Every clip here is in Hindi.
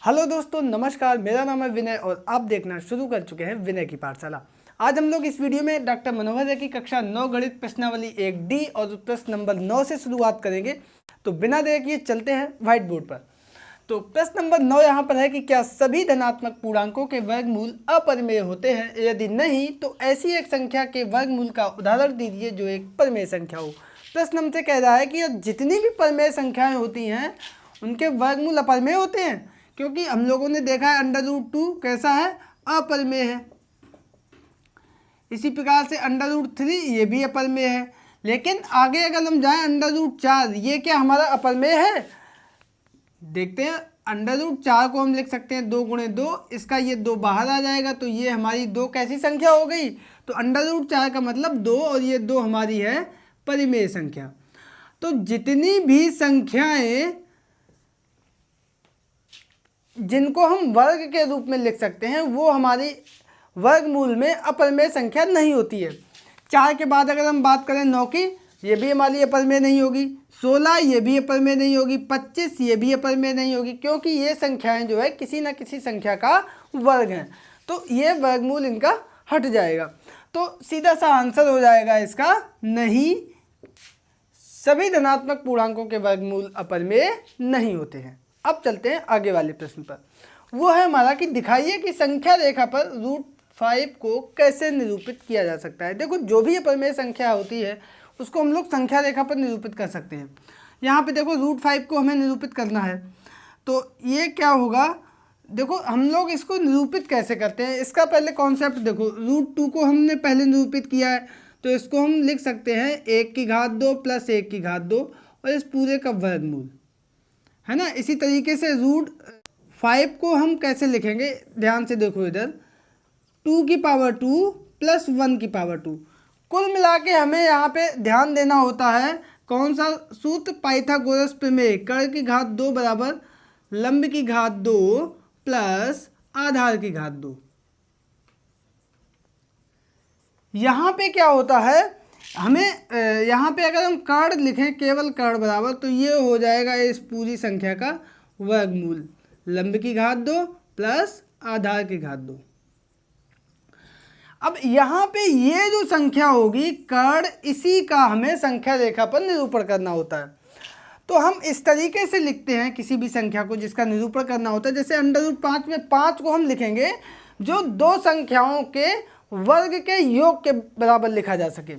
हेलो दोस्तों, नमस्कार। मेरा नाम है विनय और आप देखना शुरू कर चुके हैं विनय की पाठशाला। आज हम लोग इस वीडियो में डॉक्टर मनोहर रॉय की कक्षा 9 गणित प्रश्नावली 1D और प्रश्न नंबर 9 से शुरुआत करेंगे। तो बिना देर किए चलते हैं व्हाइट बोर्ड पर। तो प्रश्न नंबर 9 यहाँ पर है कि क्या सभी धनात्मक पूर्णांकों के वर्गमूल अपरिमेय होते हैं? यदि नहीं तो ऐसी एक संख्या के वर्गमूल का उदाहरण दीजिए जो एक परिमेय संख्या हो। प्रश्न हमसे कह रहा है कि जितनी भी परिमेय संख्याएं होती हैं उनके वर्गमूल अपरिमेय होते हैं, क्योंकि हम लोगों ने देखा है √2 कैसा है, अपरिमेय है। इसी प्रकार से √3 ये भी अपरिमेय है। लेकिन आगे अगर हम जाएं √4, ये क्या हमारा अपरिमेय है? देखते हैं। √4 को हम लिख सकते हैं 2 × 2, इसका ये 2 बाहर आ जाएगा तो ये हमारी 2 कैसी संख्या हो गई? तो √4 का मतलब 2 और ये 2 हमारी है परिमेय संख्या। तो जितनी भी संख्याएं जिनको हम वर्ग के रूप में लिख सकते हैं वो हमारी वर्गमूल में अपरिमेय संख्या नहीं होती है। 4 के बाद अगर हम बात करें 9 की, ये भी हमारी अपरिमेय नहीं होगी। 16 ये भी अपरिमेय नहीं होगी। 25 ये भी अपरिमेय नहीं होगी, क्योंकि ये संख्याएं जो है किसी न किसी संख्या का वर्ग हैं। तो ये वर्गमूल इनका हट जाएगा। तो सीधा सा आंसर हो जाएगा इसका नहीं, सभी धनात्मक पूर्णांकों के वर्गमूल अपरिमेय नहीं होते हैं। अब चलते हैं आगे वाले प्रश्न पर। वो है हमारा कि दिखाइए कि संख्या रेखा पर √5 को कैसे निरूपित किया जा सकता है। देखो, जो भी अपरिमेय संख्या होती है उसको हम लोग संख्या रेखा पर निरूपित कर सकते हैं। यहाँ पे देखो √5 को हमें निरूपित करना है, तो ये क्या होगा? देखो हम लोग इसको निरूपित कैसे करते हैं, इसका पहले कॉन्सेप्ट देखो। √2 को हमने पहले निरूपित किया है, तो इसको हम लिख सकते हैं 1⁻² + 1⁻² और इस पूरे का वर्गमूल, है ना। इसी तरीके से √5 को हम कैसे लिखेंगे, ध्यान से देखो इधर, 2⁻² + 1⁻²। कुल मिला के हमें यहाँ पे ध्यान देना होता है कौन सा सूत्र? पाइथागोरस प्रमेय। कर्ण की घात 2 बराबर लंब की घात 2 प्लस आधार की घात 2। यहाँ पे क्या होता है, हमें यहाँ पे अगर हम कर्ण लिखें, केवल कर्ण बराबर, तो ये हो जाएगा इस पूरी संख्या का वर्गमूल, लंब की घात 2 प्लस आधार की घात 2। अब यहाँ पे ये जो संख्या होगी कर्ण, इसी का हमें संख्या रेखा पर निरूपण करना होता है। तो हम इस तरीके से लिखते हैं किसी भी संख्या को जिसका निरूपण करना होता है। जैसे √5 में 5 को हम लिखेंगे जो दो संख्याओं के वर्ग के योग के बराबर लिखा जा सके।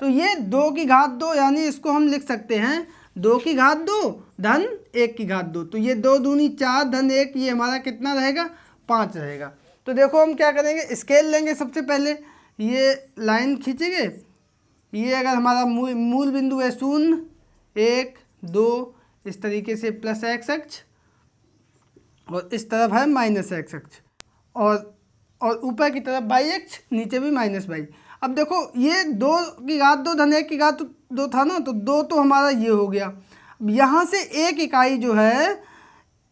तो ये 2⁻², यानी इसको हम लिख सकते हैं 2⁻² धन 1⁻²। तो ये 2 दूनी 4 धन 1, ये हमारा कितना रहेगा? 5 रहेगा। तो देखो हम क्या करेंगे, स्केल लेंगे। सबसे पहले ये लाइन खींचेंगे। ये अगर हमारा मूल बिंदु है 0, 1, 2, इस तरीके से प्लस x अक्ष और इस तरफ है माइनस x अक्ष, और ऊपर की तरफ y अक्ष, नीचे भी -y। अब देखो ये 2⁻² धन 1⁻² था ना, तो 2 तो हमारा ये हो गया। अब यहाँ से 1 इकाई जो है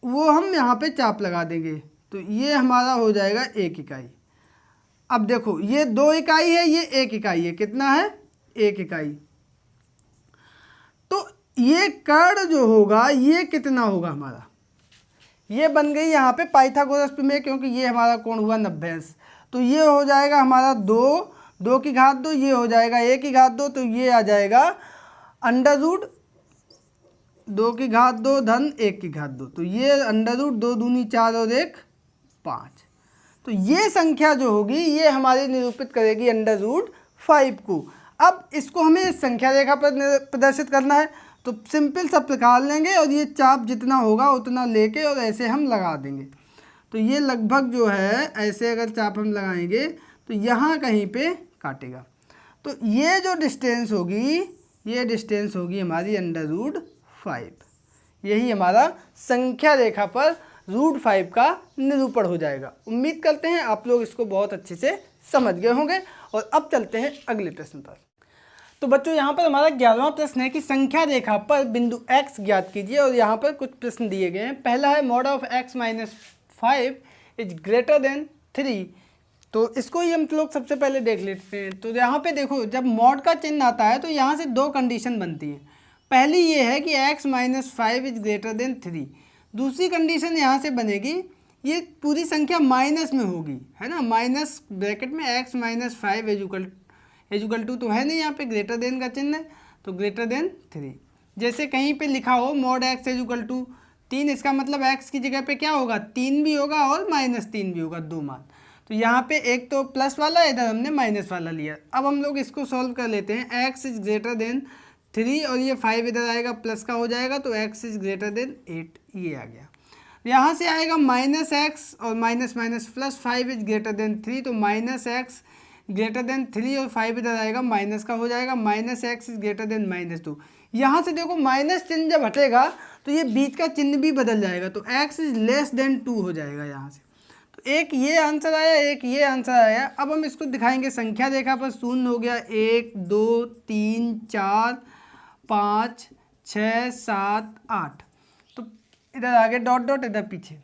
वो हम यहाँ पे चाप लगा देंगे, तो ये हमारा हो जाएगा 1 इकाई। अब देखो ये 2 इकाई है, ये 1 इकाई है, कितना है? 1 इकाई। तो ये कर्ण जो होगा ये कितना होगा हमारा? ये बन गई यहाँ पे पाइथागोरस प्रमेय, क्योंकि ये हमारा कोण हुआ 90°। तो ये हो जाएगा हमारा 2⁻², ये हो जाएगा 1⁻², तो ये आ जाएगा √2⁻² धन 1⁻²। तो ये √2 दूनी 4 और 1 5। तो ये संख्या जो होगी ये हमारी निरूपित करेगी √5 को। अब इसको हमें इस संख्या रेखा पर प्रदर्शित करना है, तो सिंपल सा प्रकार लेंगे और ये चाप जितना होगा उतना लेके और ऐसे हम लगा देंगे। तो ये लगभग जो है ऐसे अगर चाप हम लगाएंगे तो यहाँ कहीं पे काटेगा। तो ये जो डिस्टेंस होगी, ये डिस्टेंस होगी हमारी √5। यही हमारा संख्या रेखा पर √5 का निरूपण हो जाएगा। उम्मीद करते हैं आप लोग इसको बहुत अच्छे से समझ गए होंगे। और अब चलते हैं अगले प्रश्न पर। तो बच्चों यहाँ पर हमारा 11वां प्रश्न है कि संख्या रेखा पर बिंदु x ज्ञात कीजिए। और यहाँ पर कुछ प्रश्न दिए गए हैं। पहला है mod of x - 5 is greater then 3। तो इसको ही हम लोग सबसे पहले देख लेते हैं। तो यहाँ पे देखो, जब मॉड का चिन्ह आता है तो यहाँ से 2 कंडीशन बनती हैं। पहली ये है कि x - 5 इज ग्रेटर देन 3। दूसरी कंडीशन यहाँ से बनेगी ये पूरी संख्या माइनस में होगी, है ना, माइनस ब्रैकेट में x माइनस 5 एजुकल टू तो है नहीं, यहाँ पे ग्रेटर देन का चिन्ह है तो ग्रेटर देन 3। जैसे कहीं पे लिखा हो मॉड x एजुकल टू 3, इसका मतलब x की जगह पे क्या होगा, 3 भी होगा और -3 भी होगा, 2 मान। तो यहाँ पे एक तो प्लस वाला, इधर हमने माइनस वाला लिया। अब हम लोग इसको सॉल्व कर लेते हैं। x इज ग्रेटर देन 3 और ये 5 इधर आएगा, प्लस का हो जाएगा तो x इज ग्रेटर देन 8, ये आ गया। यहाँ से आएगा -x और minus minus plus 5 is greater then 3, तो -x ग्रेटर देन 3 और 5 इधर आएगा, माइनस का हो जाएगा, -x इज ग्रेटर देन -2। यहाँ से देखो माइनस चिन्ह जब हटेगा तो ये बीच का चिन्ह भी बदल जाएगा, तो x इज लेस देन 2 हो जाएगा यहाँ से। तो एक ये आंसर आया, एक ये आंसर आया। अब हम इसको दिखाएंगे संख्या रेखा पर। शून्य हो गया, 1 2 3 4 5 6 7 8, तो इधर आगे डॉट डॉट, इधर पीछे।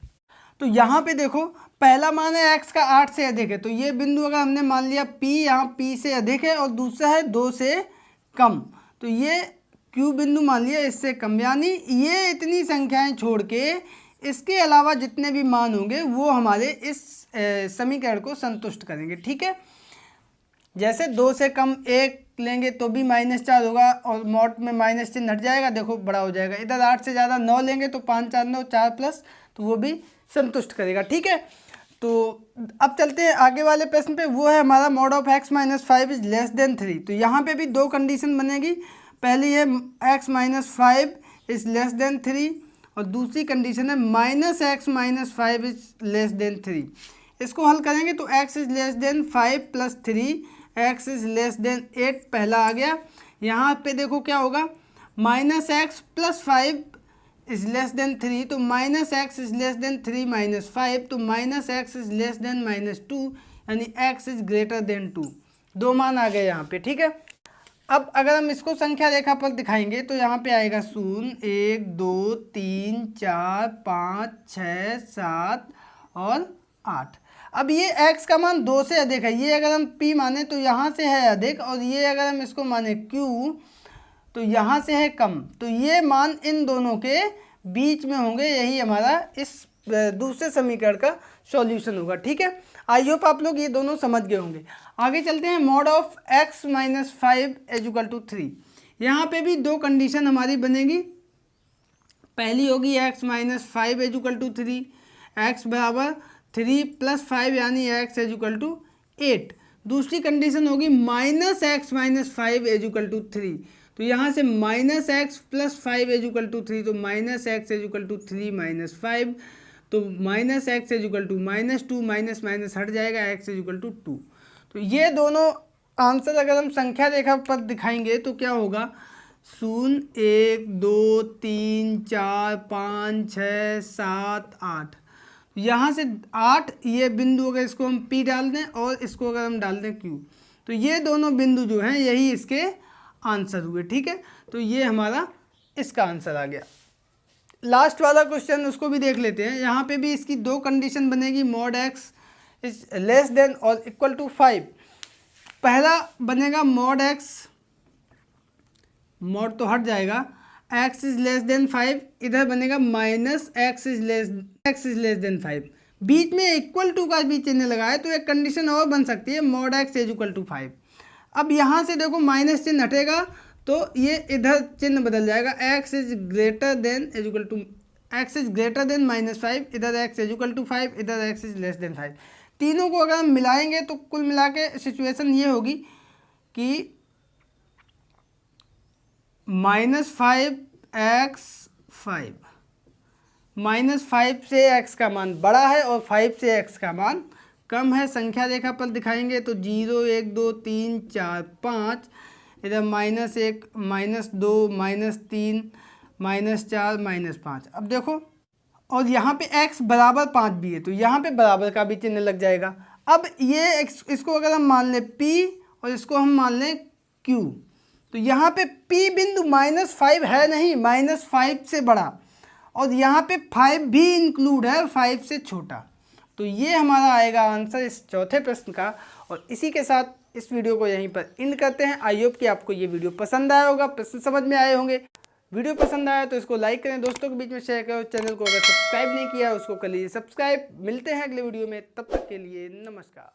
तो यहाँ पे देखो पहला मान है x का 8 से अधिक है, तो ये बिंदु अगर हमने मान लिया P, यहाँ P से अधिक है, और दूसरा है 2 से कम, तो ये Q बिंदु मान लिया इससे कम। यानी ये इतनी संख्याएं छोड़ के इसके अलावा जितने भी मान होंगे वो हमारे इस समीकरण को संतुष्ट करेंगे, ठीक है। जैसे 2 से कम 1 लेंगे तो भी -4 होगा और मॉड में माइनस चिन्ह हट जाएगा, देखो बड़ा हो जाएगा। इधर 8 से ज़्यादा 9 लेंगे तो 5 4 9 4 प्लस, तो वो भी संतुष्ट करेगा, ठीक है। तो अब चलते हैं आगे वाले प्रश्न पे, वो है हमारा mod of x minus 5 is less than 3। तो यहाँ पे भी दो कंडीशन बनेगी। पहली है x minus 5 is less than 3 और दूसरी कंडीशन है -x minus 5 is less than 3। इसको हल करेंगे तो x is less than 5 plus 3, x is less than 8 पहला आ गया। यहाँ पे देखो क्या होगा, -x plus 5 is less than 3, तो -x is less than 3 minus 5, तो -x इज लेस देन -2, यानी x इज ग्रेटर देन 2। दो मान आ गए यहाँ पे, ठीक है। अब अगर हम इसको संख्या रेखा पर दिखाएंगे तो यहाँ पे आएगा 0 1 2 3 4 5 6 7 और 8। अब ये x का मान 2 से अधिक है, ये अगर हम p माने तो यहाँ से है अधिक, और ये अगर हम इसको माने q तो यहाँ से है कम। तो ये मान इन दोनों के बीच में होंगे, यही हमारा इस दूसरे समीकरण का सॉल्यूशन होगा, ठीक है। आई होप आप लोग ये दोनों समझ गए होंगे। आगे चलते हैं, mod of x minus 5 equal to 3। यहाँ पे भी दो कंडीशन हमारी बनेगी। पहली होगी x minus 5 equal to 3, x बराबर 3 प्लस 5 यानी x इक्वल टू 8। दूसरी कंडीशन होगी -x माइनस 5 इक्वल टू 3। तो यहाँ से -x प्लस 5 इक्वल टू 3, तो -x इक्वल टू 3 माइनस 5, तो -x equal to -2, minus minus हट जाएगा, x इक्वल टू 2। तो ये दोनों आंसर अगर हम संख्या रेखा पर दिखाएंगे तो क्या होगा, 0 1 2 3 4 5 6 7 8। यहाँ से 8 ये बिंदु अगर इसको हम P डाल दें और इसको अगर हम डाल दें Q, तो ये दोनों बिंदु जो हैं यही इसके आंसर हुए, ठीक है। तो ये हमारा इसका आंसर आ गया। लास्ट वाला क्वेश्चन उसको भी देख लेते हैं। यहाँ पे भी इसकी दो कंडीशन बनेगी, mod x is less than और इक्वल टू 5। पहला बनेगा मॉड x, मॉड तो हट जाएगा, x इज लेस देन 5, इधर बनेगा -x इज लेस देन 5। बीच में इक्वल टू का भी चिन्ह लगाए तो एक कंडीशन और बन सकती है, मॉड x इक्वल टू 5। अब यहाँ से देखो माइनस चिन्ह हटेगा तो ये इधर चिन्ह बदल जाएगा, x is greater than equal to x is greater than -5, इधर x इक्वल टू 5, इधर x इज लेस देन 5। तीनों को अगर हम मिलाएंगे तो कुल मिला के सिचुएशन ये होगी कि -5x5, -5 से x का मान बड़ा है और 5 से x का मान कम है। संख्या रेखा पर दिखाएंगे तो 0 1 2 3 4 5, इधर -1 -2 -3 -4 -5। अब देखो, और यहाँ पे x बराबर 5 भी है तो यहाँ पे बराबर का भी चिन्ह लग जाएगा। अब ये इसको अगर हम मान लें P और इसको हम मान लें Q, तो यहाँ पे P बिंदु -5 है नहीं, -5 से बड़ा, और यहाँ पे 5 भी इंक्लूड है, 5 से छोटा। तो ये हमारा आएगा आंसर इस चौथे प्रश्न का। और इसी के साथ इस वीडियो को यहीं पर एंड करते हैं। आई होप कि आपको ये वीडियो पसंद आया होगा, प्रश्न समझ में आए होंगे। वीडियो पसंद आया तो इसको लाइक करें, दोस्तों के बीच में शेयर करें, चैनल को अगर सब्सक्राइब नहीं किया उसको कर लीजिए सब्सक्राइब। मिलते हैं अगले वीडियो में, तब तक के लिए नमस्कार।